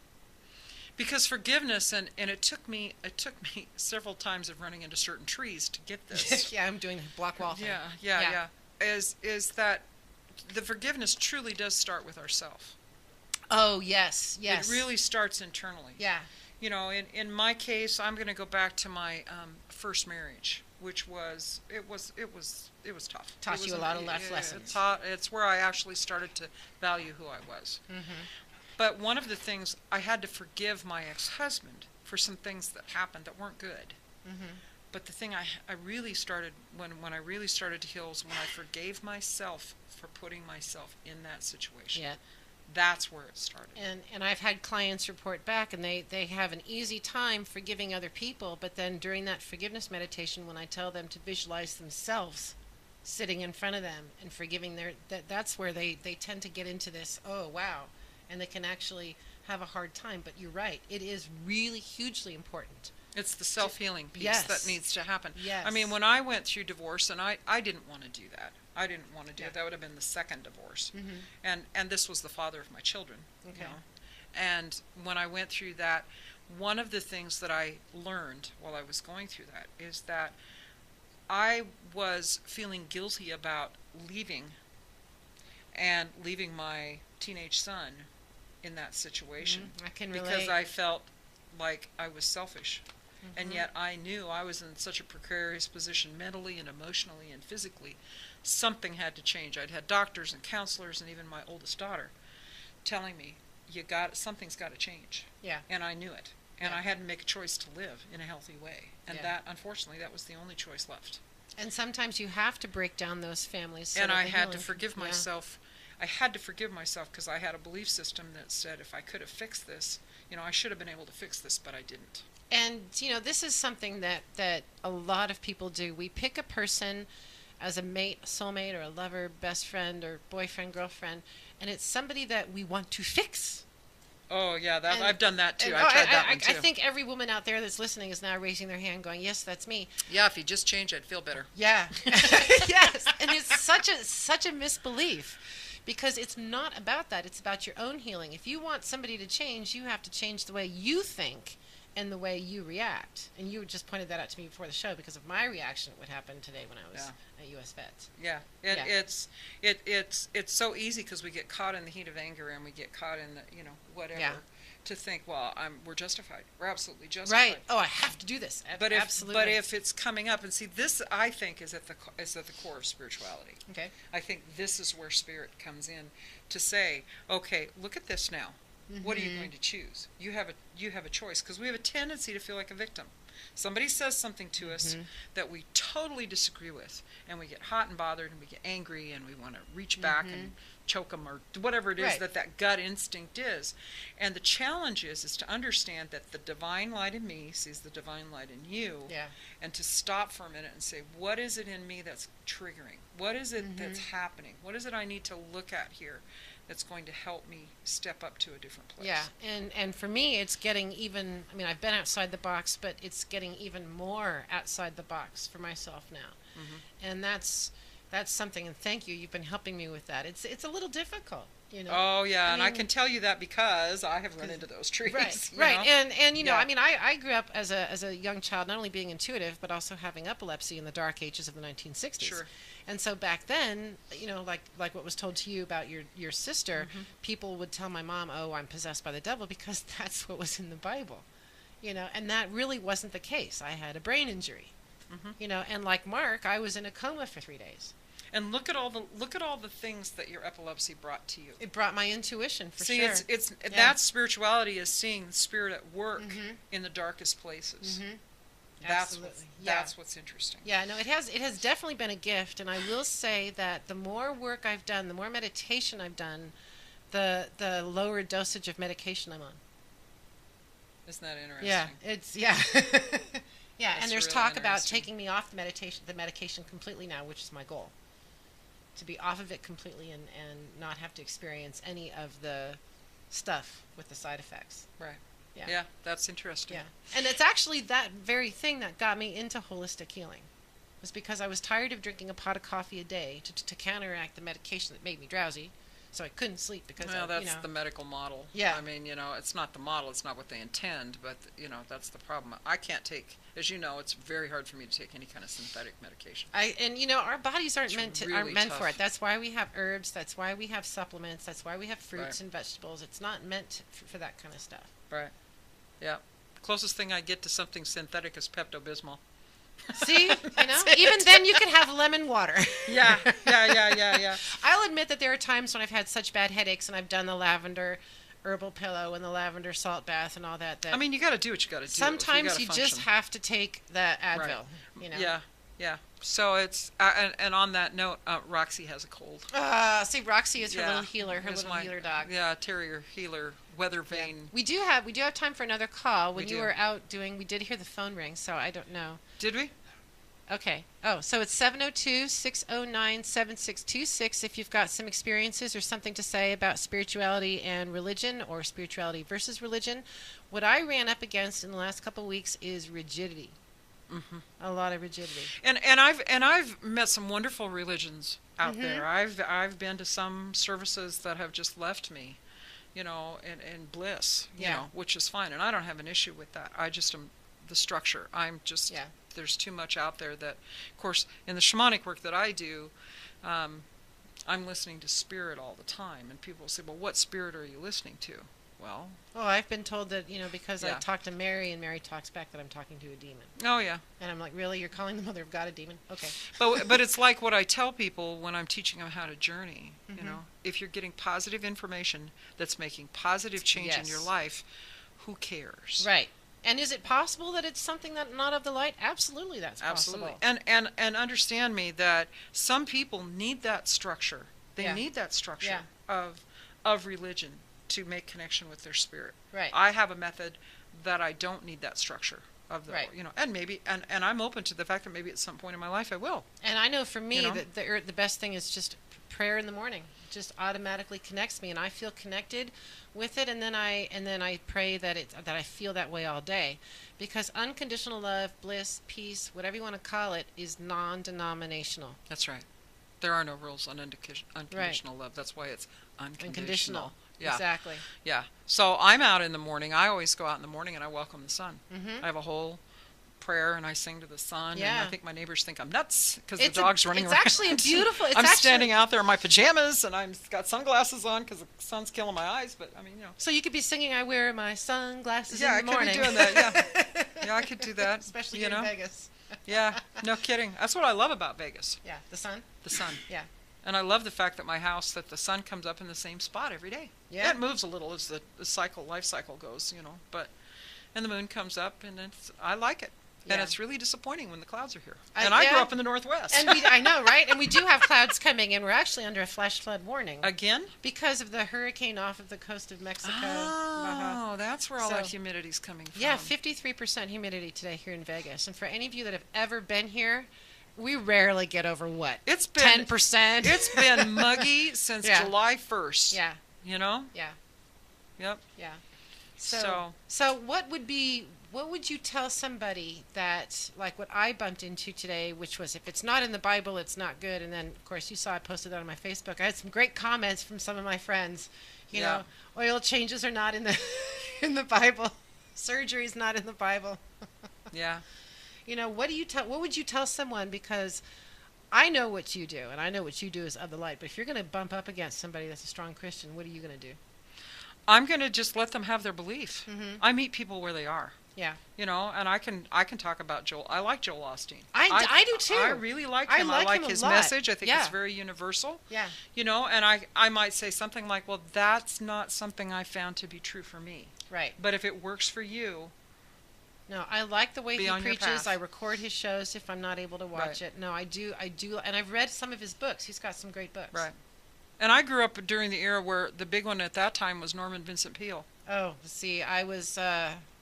Because forgiveness, and it took me several times of running into certain trees to get this.
Yeah, I'm doing the block wall thing.
Yeah. Is that the forgiveness truly does start with ourselves.
Oh, yes.
It really starts internally.
Yeah.
In my case, I'm going to go back to my first marriage, which was tough.
Taught you a lot of life lessons.
It's where I actually started to value who I was. Mm-hmm. But one of the things, I had to forgive my ex-husband for some things that happened that weren't good. Mm-hmm. But the thing I really started, when I really started to heal, was when I forgave myself for putting myself in that situation.
Yeah.
That's where it started.
And I've had clients report back, and they have an easy time forgiving other people, but then during that forgiveness meditation, when I tell them to visualize themselves sitting in front of them and forgiving that's where they tend to get into this, oh, wow, and they can actually have a hard time. But you're right, it is really hugely important.
It's the self-healing piece that needs to happen.
Yes.
I mean, when I went through divorce, and I didn't want to do that. I didn't want to do it. That would have been the second divorce. Mm-hmm. And this was the father of my children. Okay. And when I went through that, one of the things that I learned while I was going through that is that I was feeling guilty about leaving my teenage son in that situation.
I can relate.
Because I felt like I was selfish. Mm-hmm. And yet I knew I was in such a precarious position mentally and emotionally and physically. Something had to change. I'd had doctors and counselors and even my oldest daughter telling me, something's got to change. Yeah. And I knew it. And I had to make a choice to live in a healthy way. And that, unfortunately, that was the only choice left.
And sometimes you have to break down those families.
And I had to forgive myself. I had to forgive myself because I had a belief system that said if I could have fixed this, I should have been able to fix this, but I didn't.
And, this is something that a lot of people do. We pick a person as a mate, a soulmate, or a lover, best friend, or boyfriend, girlfriend, and it's somebody that we want to fix.
Oh, yeah, I've done that too. I've tried that one too.
I think every woman out there that's listening is now raising their hand going, yes, that's me.
Yeah, if you just change, I'd feel better.
Yeah. Yes, and it's such a misbelief because it's not about that. It's about your own healing. If you want somebody to change, you have to change the way you think and the way you react. And you just pointed that out to me before the show because of my reaction to what happened today when I was at U.S. Vets.
Yeah, it's so easy because we get caught in the heat of anger and we get caught in the whatever to think, well, we're justified. We're absolutely justified.
Right. Oh, I have to do this. Absolutely.
But if it's coming up, and see, this I think is at the core of spirituality.
Okay. I
think this is where spirit comes in to say, okay, look at this now. Mm-hmm. What are you going to choose? You have a choice because we have a tendency to feel like a victim. Somebody says something to us that we totally disagree with, and we get hot and bothered, and we get angry, and we want to reach back and choke them or whatever it is that gut instinct is. And the challenge is to understand that the divine light in me sees the divine light in you, and to stop for a minute and say, what is it in me that's triggering? What is it that's happening? What is it I need to look at here that's going to help me step up to a different place?
Yeah, and for me, it's getting even, I've been outside the box, but it's getting even more outside the box for myself now. Mm-hmm. And that's something, and thank you, you've been helping me with that. It's a little difficult,
Oh, yeah, and I can tell you that because I have run into those trees.
Right, and I grew up as a young child, not only being intuitive, but also having epilepsy in the dark ages of the 1960s.
Sure.
And so back then, like what was told to you about your sister, people would tell my mom, oh, I'm possessed by the devil, because that's what was in the Bible. And that really wasn't the case. I had a brain injury. And like Mark, I was in a coma for 3 days.
And look at all the things that your epilepsy brought to you.
It brought my intuition for
See,
sure.
it's that spirituality is seeing the spirit at work in the darkest places. That's what's interesting.
Yeah, no, it has definitely been a gift, and I will say that the more work I've done, the more meditation I've done, the lower dosage of medication I'm on.
Isn't that interesting?
Yeah, Yeah,
That's
and there's
really
talk about
interesting.
taking me off the medication completely now, which is my goal. To be off of it completely and not have to experience any of the stuff with the side effects.
Right.
Yeah.
Yeah, that's interesting.
Yeah. And it's actually that very thing that got me into holistic healing. Was because I was tired of drinking a pot of coffee a day to counteract the medication that made me drowsy. So I couldn't sleep because
Well, that's
you know.
the medical model.
Yeah.
I mean, it's not the model, it's not what they intend, but, that's the problem. I can't take, as you know, it's very hard for me to take any kind of synthetic medication.
Our bodies aren't
It's
aren't
really
meant for
tough.
it. That's why we have herbs. That's why we have supplements. That's why we have fruits
Right.
and vegetables. It's not meant for that kind of stuff.
Right. Yeah. Closest thing I get to something synthetic is Pepto-Bismol.
See, even then you can have lemon water.
Yeah.
I'll admit that there are times when I've had such bad headaches and I've done the lavender herbal pillow and the lavender salt bath and all that.
I mean, you got to do what you got to do.
Sometimes
you
you just have to take the Advil.
Right. Yeah. So it's and on that note, Roxy has a cold.
See, Roxy is her little healer, her
Is
little healer dog.
Yeah, terrier healer, weather vane.
We do have time for another call. When
We
you
do.
were out we did hear the phone ring, so I don't know.
Did we?
Okay. Oh, so it's 702-609-7626 if you've got some experiences or something to say about spirituality and religion or spirituality versus religion. What I ran up against in the last couple of weeks is rigidity.
Mm-hmm.
A lot of rigidity.
And I've met some wonderful religions out there. I've been to some services that have just left me, in bliss, which is fine. And I don't have an issue with that. I just am the structure. I'm just there's too much out there that, of course, in the shamanic work that I do, I'm listening to spirit all the time. And people say, well, what spirit are you listening to? Well,
I've been told that, because I
Yeah.
talk to Mary and Mary talks back that I'm talking to a demon.
oh yeah.
And I'm like, really? You're calling the Mother of God a demon? Okay.
But it's like what I tell people when I'm teaching them how to journey. If you're getting positive information that's making positive change in your
Yes.
life, who cares?
Right. And is it possible that it's something that not of the light? Absolutely, that's
Absolutely.
possible.
And understand me that some people need that structure. They
Yeah.
need that structure
Yeah.
of religion to make connection with their spirit.
Right.
I have a method that I don't need that structure of the
Right.
and maybe and I'm open to the fact that maybe at some point in my life I will.
And I know for me
You know?
that the best thing is just prayer in the morning. It just automatically connects me, and I feel connected with it. And then I pray that I feel that way all day, because unconditional love, bliss, peace, whatever you want to call it, is non-denominational.
That's right. There are no rules on unconditional love. That's why it's unconditional. Yeah.
Exactly.
Yeah. So I'm out in the morning. I always go out in the morning and I welcome the sun.
Mm-hmm.
I have a whole prayer and I sing to the sun.
Yeah.
And I think my neighbors think I'm nuts because the
It's
dog's running
it's
around.
actually a beautiful. It's
I'm
actually,
standing out there in my pajamas and I've got sunglasses on because the sun's killing my eyes. But I mean,
So you could be singing "I wear my sunglasses
Yeah,
in the
I could
morning."
be doing that. Yeah. Yeah, I could do that.
Especially
you
here
know?
in Vegas.
Yeah. No kidding. That's what I love about Vegas.
Yeah, the sun.
The sun.
Yeah.
And I love the fact that my house, that the sun comes up in the same spot every day.
Yeah.
It moves a little as the life cycle goes, and the moon comes up, and I like it. And
Yeah.
it's really disappointing when the clouds are here.
I
And I grew
yeah.
up in the Northwest.
And I know, right? And we do have clouds coming, and we're actually under a flash flood warning
Again?
because of the hurricane off of the coast of Mexico.
Oh,
Baja.
that's where all
So-
that humidity's coming from.
Yeah, 53% humidity today here in Vegas. And for any of you that have ever been here, we rarely get over what?
It's been
10%.
It's been muggy since
Yeah.
July 1st.
yeah,
You know?
yeah,
Yep.
yeah.
So
what would you tell somebody that, like what I bumped into today, which was, if it's not in the Bible, it's not good. And then, of course, you saw I posted that on my Facebook. I had some great comments from some of my friends. You know, oil changes are not in the in the Bible. Surgery is not in the Bible.
yeah.
What would you tell someone? Because I know what you do, and I know what you do is of the light. But if you're going to bump up against somebody that's a strong Christian, what are you going to do?
I'm going to just let them have their belief.
Mhm.
I meet people where they are.
Yeah.
And I can talk about Joel. I like Joel Osteen.
I do too.
I really like
I
him.
like
I like
him a
his
lot.
message. I think
Yeah.
it's very universal.
Yeah.
And I might say something like, well, that's not something I found to be true for me.
Right.
But if it works for you,
No, I like the way
Be
he
on your
preaches.
path.
I record his shows if I'm not able to watch
Right.
it. No, I do, and I've read some of his books. He's got some great books.
right. And I grew up during the era where the big one at that time was Norman Vincent Peale.
Oh, see, I was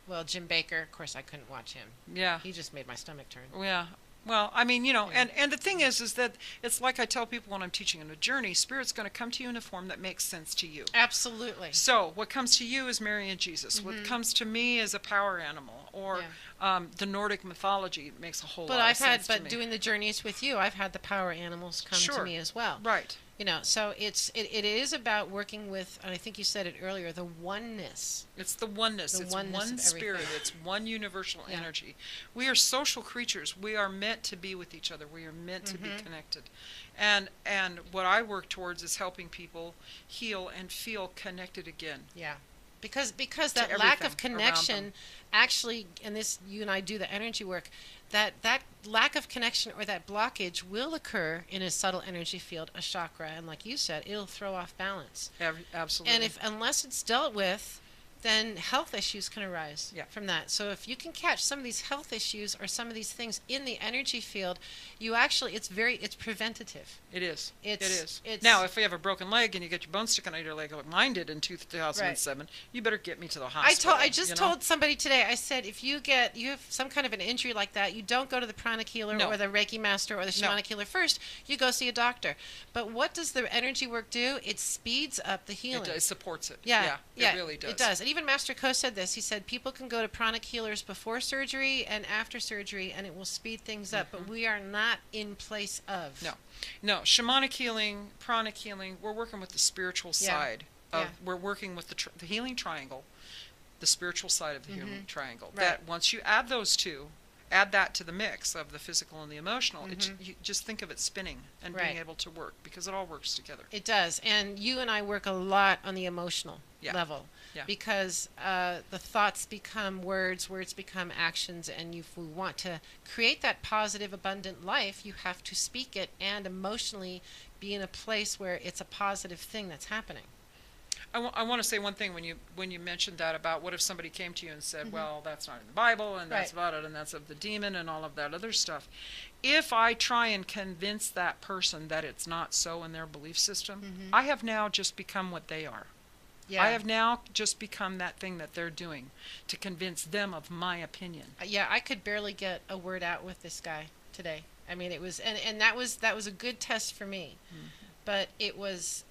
Well, Jim Baker, of course, I couldn't watch him.
Yeah.
He just made my stomach turn.
Yeah. Well, I mean,
Yeah.
and the thing is that it's like I tell people when I'm teaching in a journey, Spirit's going to come to you in a form that makes sense to you.
Absolutely.
So what comes to you is Mary and Jesus. What comes to me is a power animal, or the Nordic mythology makes a whole
But
lot
I've
of sense
had,
to me.
doing the journeys with you, I've had the power animals come to
Sure.
me as well.
Right.
You know, so it is about working with, and I think you said it earlier, the oneness.
It's the oneness.
The
It's
oneness
one
of
spirit.
everything.
It's one universal
Yeah.
energy. We are social creatures. We are meant to be with each other. We are meant to be connected. And what I work towards is helping people heal and feel connected again.
Yeah. Because that lack of
everything around
connection
them.
actually, and this, you and I do the energy work, that lack of connection or that blockage will occur in a subtle energy field, a chakra, and like you said, it'll throw off balance.
Absolutely.
And unless it's dealt with, then health issues can arise from that. So if you can catch some of these health issues or some of these things in the energy field, you actually, it's preventative.
It is.
It's
Now, if you have a broken leg and you get your bone sticking out of your leg like mine did in 2007, you better get me to the hospital.
I just told somebody today, I said, if you have some kind of an injury like that, you don't go to the pranic healer or the Reiki master or the shamanic healer first. You go see a doctor. But what does the energy work do? It speeds up the healing.
It supports it.
Yeah,
it really does.
It does. And even Master Ko said this. He said people can go to pranic healers before surgery and after surgery, and it will speed things up. But we are not in place of.
No. Shamanic healing, pranic healing, we're working with the spiritual side. We're working with the healing triangle, the spiritual side of the healing triangle.
Right.
That once you add those two, add that to the mix of the physical and the emotional, you just think of it spinning and being able to work, because it all works together.
It does. And you and I work a lot on the emotional level.
Yeah.
Because the thoughts become words become actions, and if we want to create that positive, abundant life, you have to speak it and emotionally be in a place where it's a positive thing that's happening.
I want to say one thing when you mentioned that about what if somebody came to you and said, well, that's not in the Bible, and that's about it, and that's of the demon and all of that other stuff. If I try and convince that person that it's not so in their belief system, I have now just become what they are.
Yeah.
I have now just become that thing that they're doing to convince them of my opinion.
I could barely get a word out with this guy today. I mean, it was, and that was a good test for me. But it was,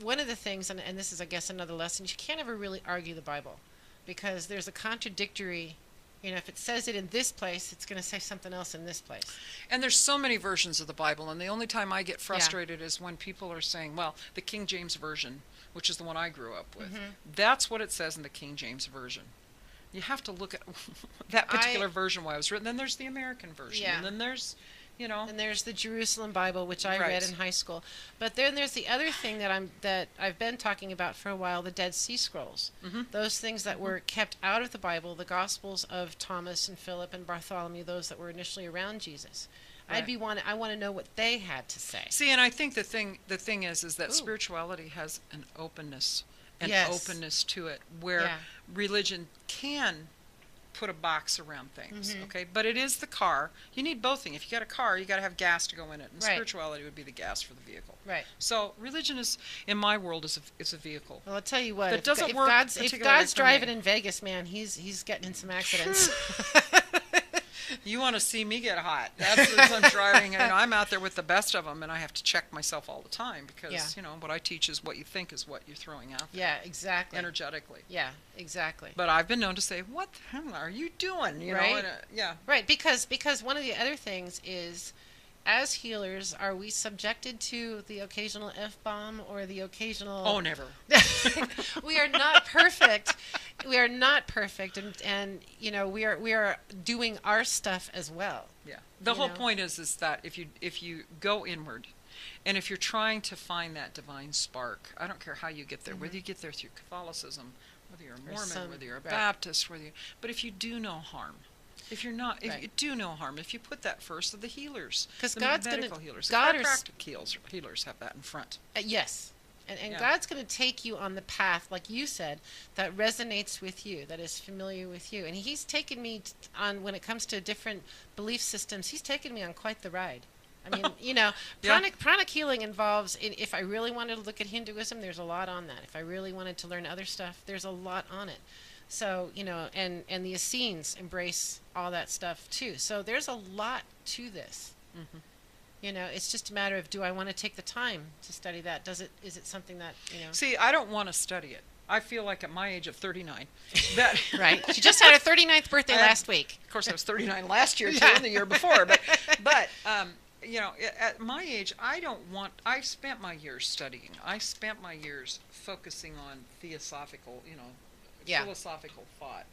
one of the things, and this is, I guess, another lesson, you can't ever really argue the Bible, because there's a contradictory, if it says it in this place, it's going to say something else in this place.
And there's so many versions of the Bible, and the only time I get frustrated is when people are saying, well, the King James Version, which is the one I grew up with, that's what it says in the King James Version. You have to look at that particular version, why it was written. Then there's the American version, and then there's,
and there's the Jerusalem Bible, which I read in high school. But then there's the other thing that I've been talking about for a while, the Dead Sea Scrolls. Those things that were kept out of the Bible, the Gospels of Thomas and Philip and Bartholomew, those that were initially around Jesus. I want to know what they had to say.
See, and I think the thing is that spirituality has an openness to it, where religion can put a box around things, okay? But it is the car. You need both things. If you got a car, you got to have gas to go in it, and spirituality would be the gas for the vehicle.
Right.
So religion is, in my world, is a vehicle.
Well, I'll tell you what.
That doesn't work.
If God's driving in Vegas, man, he's getting in some accidents.
You want to see me get hot? That's what I'm driving. I'm out there with the best of them, and I have to check myself all the time, because what I teach is what you think is what you're throwing out there.
Yeah, exactly.
Energetically.
Yeah, exactly.
But I've been known to say, "What the hell are you doing?"
Right, because one of the other things is, as healers, are we subjected to the occasional F-bomb or the occasional...
Oh, never.
We are not perfect. We are not perfect, and we are doing our stuff as well.
Yeah. The whole point is that if you go inward, and if you're trying to find that divine spark, I don't care how you get there, whether you get there through Catholicism, whether you're a Mormon, whether you're a Baptist, but if you do no harm, if you're not, if you do no harm, if you put that first of the healers,
because
the
God's
medical healers, the chiropractic healers have that in front.
Yes. And God's going to take you on the path, like you said, that resonates with you, that is familiar with you. And He's taken me on, when it comes to different belief systems, He's taken me on quite the ride. I mean, pranic healing involves, if I really wanted to look at Hinduism, there's a lot on that. If I really wanted to learn other stuff, there's a lot on it. So, and the Essenes embrace all that stuff too. So there's a lot to this.
Mhm.
It's just a matter of, do I want to take the time to study that? Is it something that,
See, I don't want to study it. I feel like at my age of 39, that
Right. She just had her 39th birthday last week.
Of course, I was 39 last year too, and the year before. But at my age, I spent my years studying. I spent my years focusing on philosophical thought.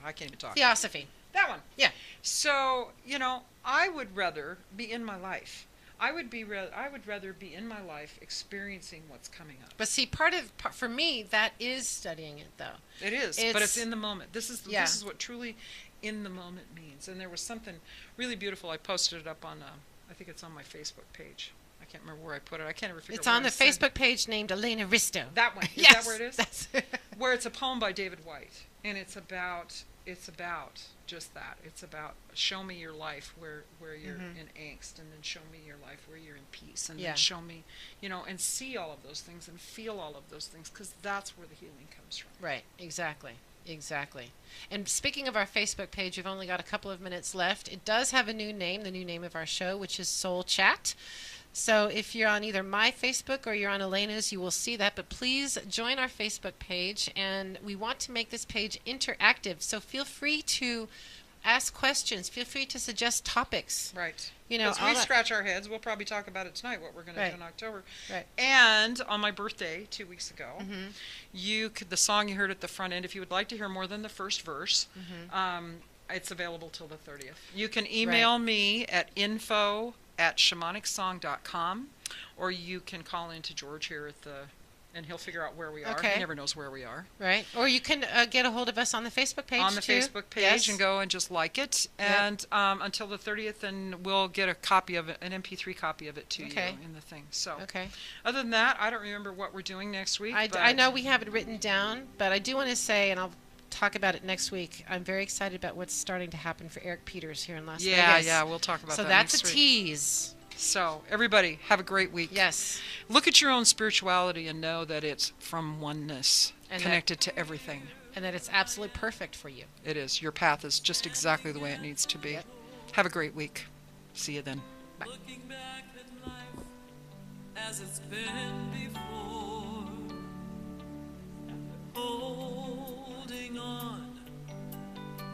I can't even talk.
Theosophy.
That one.
Yeah.
So, I would rather be in my life. I would rather be in my life experiencing what's coming up.
But see, for me, that is studying it, though.
It is, but it's in the moment. This is what truly in the moment means. And there was something really beautiful. I posted it up on, I think it's on my Facebook page. I can't remember where I put it. I can't ever figure out.
It's on the Facebook page named Elena Risto.
That one.
Yes,
is that where it is?
That's
where it's a poem by David White, and it's about just that. It's about show me your life where you're in angst, and then show me your life where you're in peace, and then show me, and see all of those things and feel all of those things, because that's where the healing comes from.
Right. Exactly. And speaking of our Facebook page, we've only got a couple of minutes left. It does have a new name, the new name of our show, which is Soul Chat. So if you're on either my Facebook or you're on Elena's, you will see that. But please join our Facebook page, and we want to make this page interactive. So feel free to ask questions. Feel free to suggest topics.
Right.
As
we scratch our heads, we'll probably talk about it tonight, what we're going to do in October.
Right.
And on my birthday 2 weeks ago, the song you heard at the front end, if you would like to hear more than the first verse, it's available till the 30th. You can email me at info@shamanicsong.com, or you can call in to George here and he'll figure out where we are.
Okay.
He never knows where we are.
Right. Or you can get a hold of us on the Facebook page
on the
too.
Facebook page, and go and just like it. And until the 30th, and we'll get a copy of it, an MP3 copy of it to you in the thing. So other than that, I don't remember what we're doing next week.
I know we have it written down, but I do want to say, and I'll talk about it next week, I'm very excited about what's starting to happen for Eric Peters here in Las Vegas.
Yeah, we'll talk about that
next
week.
So that's a tease.
So, everybody, have a great week.
Yes.
Look at your own spirituality and know that it's from oneness, connected to everything.
And that it's absolutely perfect for you.
It is. Your path is just exactly the way it needs to be. Yep. Have a great week. See you then. Bye.
Looking back at life as it's been before, holding on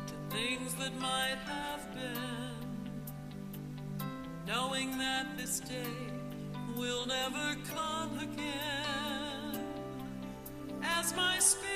to things that might have been, knowing that this day will never come again, as my spirit